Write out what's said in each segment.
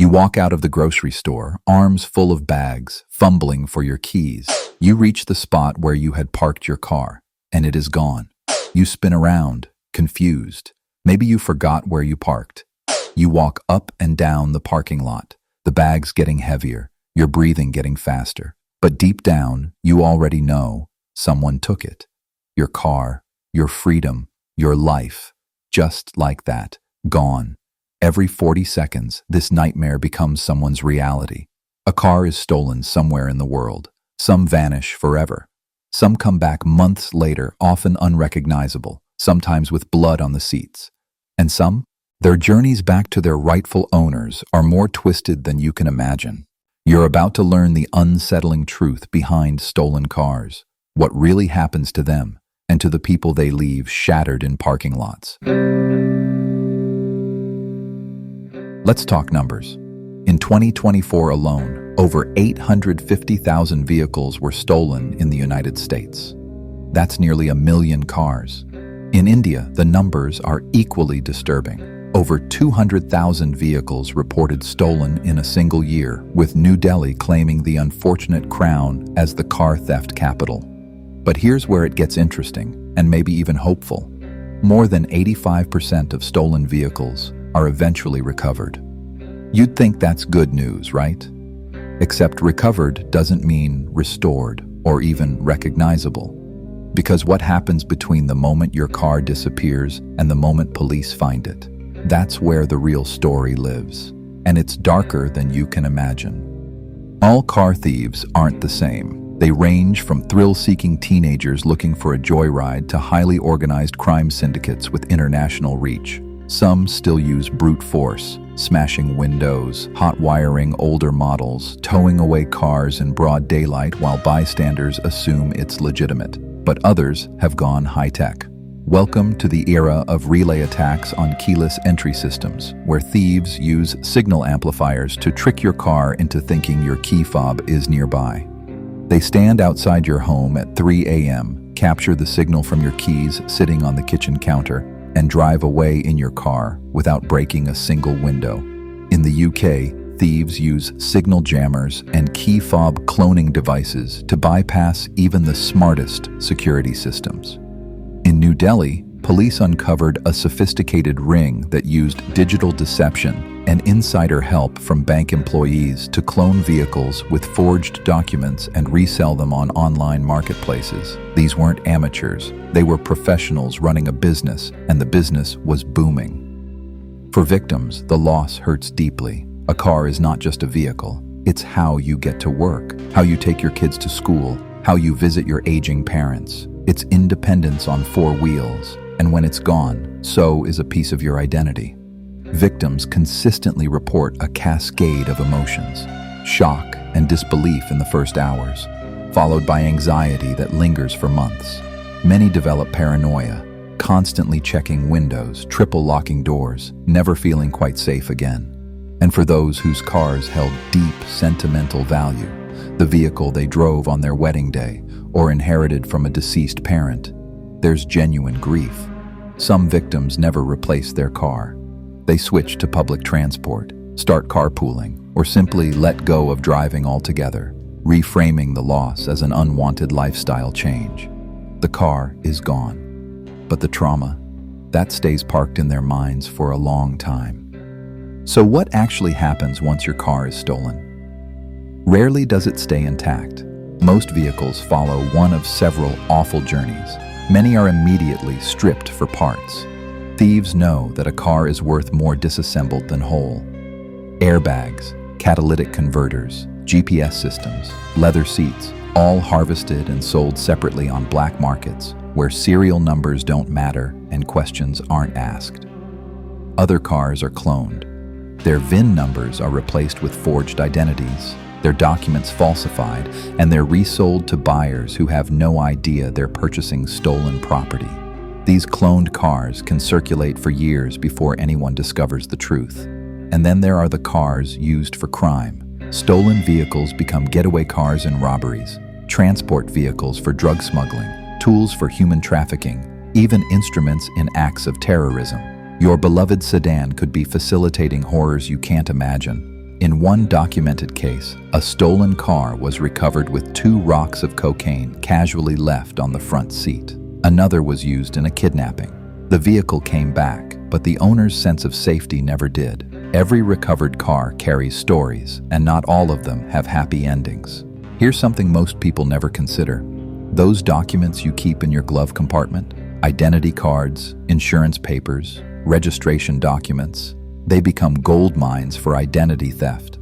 You walk out of the grocery store, arms full of bags, fumbling for your keys. You reach the spot where you had parked your car, and it is gone. You spin around, confused. Maybe you forgot where you parked. You walk up and down the parking lot, the bags getting heavier, your breathing getting faster. But deep down, you already know someone took it. Your car, your freedom, your life. Just like that, gone. Every 40 seconds, this nightmare becomes someone's reality. A car is stolen somewhere in the world. Some vanish forever. Some come back months later, often unrecognizable, sometimes with blood on the seats. And some, their journeys back to their rightful owners are more twisted than you can imagine. You're about to learn the unsettling truth behind stolen cars, what really happens to them, and to the people they leave shattered in parking lots. Let's talk numbers. In 2024 alone, over 850,000 vehicles were stolen in the United States. That's nearly 1 million cars. In India, the numbers are equally disturbing. Over 200,000 vehicles reported stolen in a single year, with New Delhi claiming the unfortunate crown as the car theft capital. But here's where it gets interesting, and maybe even hopeful. More than 85% of stolen vehicles are eventually recovered. You'd think that's good news, right? Except recovered doesn't mean restored or even recognizable. Because what happens between the moment your car disappears and the moment police find it? That's where the real story lives, and it's darker than you can imagine. All car thieves aren't the same. They range from thrill-seeking teenagers looking for a joyride to highly organized crime syndicates with international reach. Some still use brute force, smashing windows, hot wiring older models, towing away cars in broad daylight while bystanders assume it's legitimate. But others have gone high-tech. Welcome to the era of relay attacks on keyless entry systems, where thieves use signal amplifiers to trick your car into thinking your key fob is nearby. They stand outside your home at 3 a.m., capture the signal from your keys sitting on the kitchen counter, and drive away in your car without breaking a single window. In the UK, thieves use signal jammers and key fob cloning devices to bypass even the smartest security systems. In New Delhi, police uncovered a sophisticated ring that used digital deception and insider help from bank employees to clone vehicles with forged documents and resell them on online marketplaces. These weren't amateurs, they were professionals running a business, and the business was booming. For victims, the loss hurts deeply. A car is not just a vehicle, it's how you get to work, how you take your kids to school, how you visit your aging parents. It's independence on 4 wheels, and when it's gone, so is a piece of your identity. Victims consistently report a cascade of emotions: shock and disbelief in the first hours, followed by anxiety that lingers for months. Many develop paranoia, constantly checking windows, triple locking doors, never feeling quite safe again. And for those whose cars held deep sentimental value, the vehicle they drove on their wedding day, or inherited from a deceased parent, there's genuine grief. Some victims never replace their car. They switch to public transport, start carpooling, or simply let go of driving altogether, reframing the loss as an unwanted lifestyle change. The car is gone, but the trauma, that stays parked in their minds for a long time. So what actually happens once your car is stolen? Rarely does it stay intact. Most vehicles follow one of several awful journeys. Many are immediately stripped for parts. Thieves know that a car is worth more disassembled than whole. Airbags, catalytic converters, GPS systems, leather seats, all harvested and sold separately on black markets, where serial numbers don't matter and questions aren't asked. Other cars are cloned. Their VIN numbers are replaced with forged identities, their documents falsified, and they're resold to buyers who have no idea they're purchasing stolen property. These cloned cars can circulate for years before anyone discovers the truth. And then there are the cars used for crime. Stolen vehicles become getaway cars in robberies, transport vehicles for drug smuggling, tools for human trafficking, even instruments in acts of terrorism. Your beloved sedan could be facilitating horrors you can't imagine. In one documented case, a stolen car was recovered with 2 rocks of cocaine casually left on the front seat. Another was used in a kidnapping. The vehicle came back, but the owner's sense of safety never did. Every recovered car carries stories, and not all of them have happy endings. Here's something most people never consider. Those documents you keep in your glove compartment, identity cards, insurance papers, registration documents, they become gold mines for identity theft.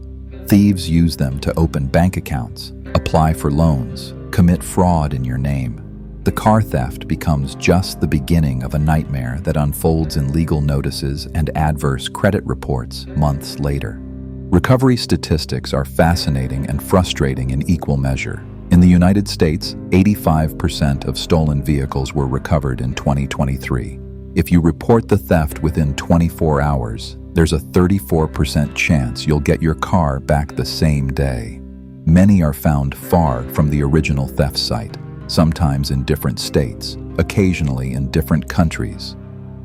Thieves use them to open bank accounts, apply for loans, commit fraud in your name. The car theft becomes just the beginning of a nightmare that unfolds in legal notices and adverse credit reports months later. Recovery statistics are fascinating and frustrating in equal measure. In the United States, 85% of stolen vehicles were recovered in 2023. If you report the theft within 24 hours, there's a 34% chance you'll get your car back the same day. Many are found far from the original theft site, sometimes in different states, occasionally in different countries.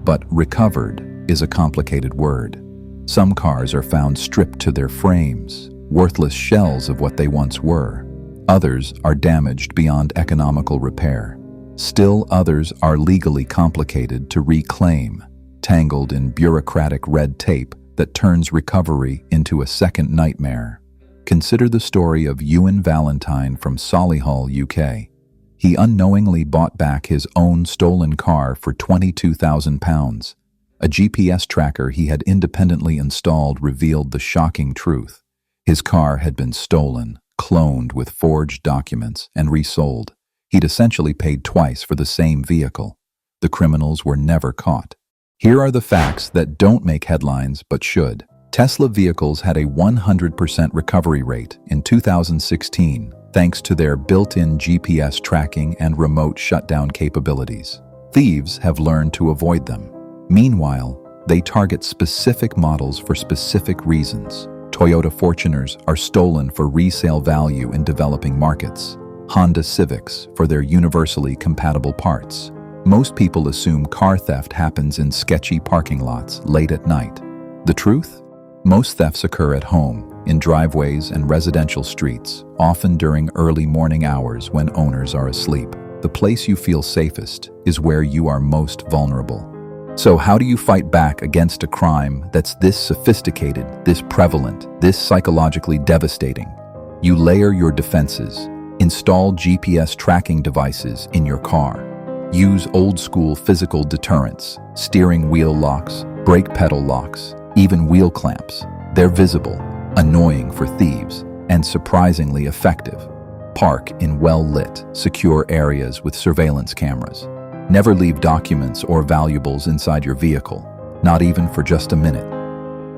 But recovered is a complicated word. Some cars are found stripped to their frames, worthless shells of what they once were. Others are damaged beyond economical repair. Still others are legally complicated to reclaim, tangled in bureaucratic red tape that turns recovery into a second nightmare. Consider the story of Ewan Valentine from Solihull, UK. He unknowingly bought back his own stolen car for £22,000. A GPS tracker he had independently installed revealed the shocking truth. His car had been stolen, cloned with forged documents, and resold. He'd essentially paid twice for the same vehicle. The criminals were never caught. Here are the facts that don't make headlines but should. Tesla vehicles had a 100% recovery rate in 2016, thanks to their built-in GPS tracking and remote shutdown capabilities. Thieves have learned to avoid them. Meanwhile, they target specific models for specific reasons. Toyota Fortuners are stolen for resale value in developing markets. Honda Civics for their universally compatible parts. Most people assume car theft happens in sketchy parking lots late at night. The truth? Most thefts occur at home, in driveways and residential streets, often during early morning hours when owners are asleep. The place you feel safest is where you are most vulnerable. So how do you fight back against a crime that's this sophisticated, this prevalent, this psychologically devastating? You layer your defenses. Install GPS tracking devices in your car. Use old-school physical deterrents, steering wheel locks, brake pedal locks, even wheel clamps. They're visible, annoying for thieves, and surprisingly effective. Park in well-lit, secure areas with surveillance cameras. Never leave documents or valuables inside your vehicle, not even for just a minute.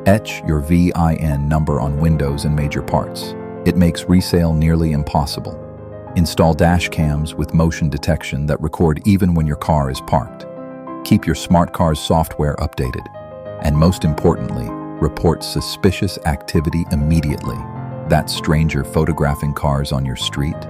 Etch your VIN number on windows and major parts. It makes resale nearly impossible. Install dash cams with motion detection that record even when your car is parked. Keep your smart car's software updated. And most importantly, report suspicious activity immediately. That stranger photographing cars on your street,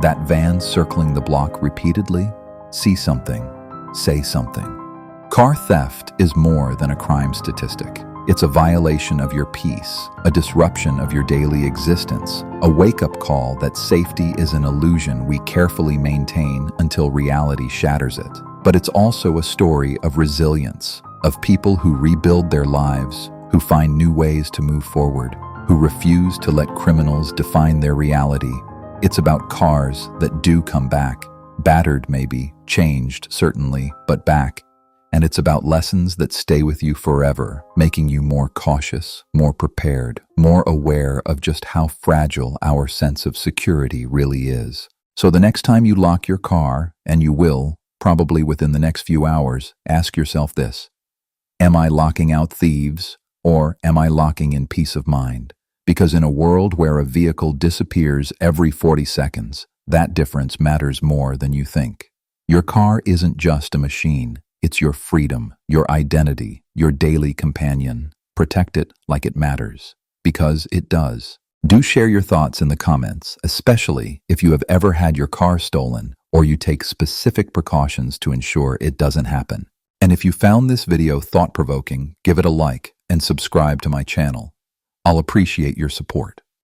that van circling the block repeatedly. See something, say something. Car theft is more than a crime statistic. It's a violation of your peace, a disruption of your daily existence, a wake-up call that safety is an illusion we carefully maintain until reality shatters it. But it's also a story of resilience, of people who rebuild their lives, who find new ways to move forward, who refuse to let criminals define their reality. It's about cars that do come back, battered maybe, changed certainly, but back. And it's about lessons that stay with you forever, making you more cautious, more prepared, more aware of just how fragile our sense of security really is. So the next time you lock your car, and you will, probably within the next few hours, ask yourself this: am I locking out thieves, or am I locking in peace of mind? Because in a world where a vehicle disappears every 40 seconds, that difference matters more than you think. Your car isn't just a machine. It's your freedom, your identity, your daily companion. Protect it like it matters, because it does. Do share your thoughts in the comments, especially if you have ever had your car stolen or you take specific precautions to ensure it doesn't happen. And if you found this video thought-provoking, give it a like and subscribe to my channel. I'll appreciate your support.